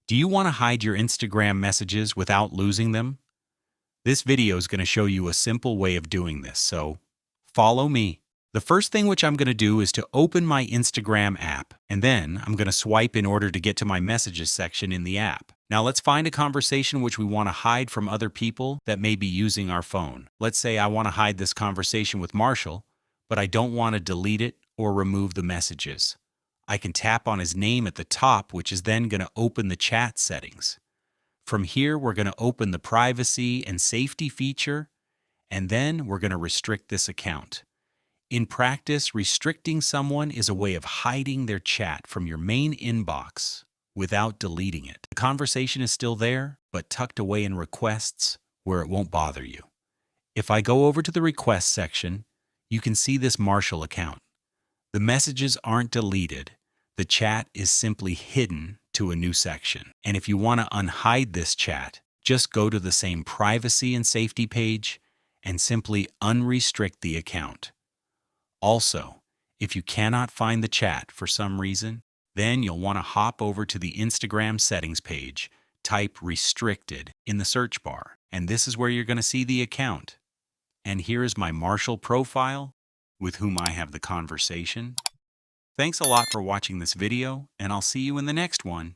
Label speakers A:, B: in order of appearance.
A: Do you want to hide your Instagram messages without losing them? This video is going to show you a simple way of doing this, so follow me. The first thing which I'm going to do is to open my Instagram app, and then I'm going to swipe in order to get to my messages section in the app. Now let's find a conversation which we want to hide from other people that may be using our phone. Let's say I want to hide this conversation with Marshall, but I don't want to delete it or remove the messages. I can tap on his name at the top, which is then going to open the chat settings. From here, we're going to open the privacy and safety feature, and then we're going to restrict this account. In practice, restricting someone is a way of hiding their chat from your main inbox without deleting it. The conversation is still there, but tucked away in requests where it won't bother you. If I go over to the request section, you can see this Marshall account. The messages aren't deleted. The chat is simply hidden to a new section. And if you want to unhide this chat, just go to the same privacy and safety page and simply unrestrict the account. Also, if you cannot find the chat for some reason, then you'll want to hop over to the Instagram settings page, type restricted in the search bar, and this is where you're going to see the account. And here is my Marshall profile with whom I have the conversation. Thanks a lot for watching this video, and I'll see you in the next one.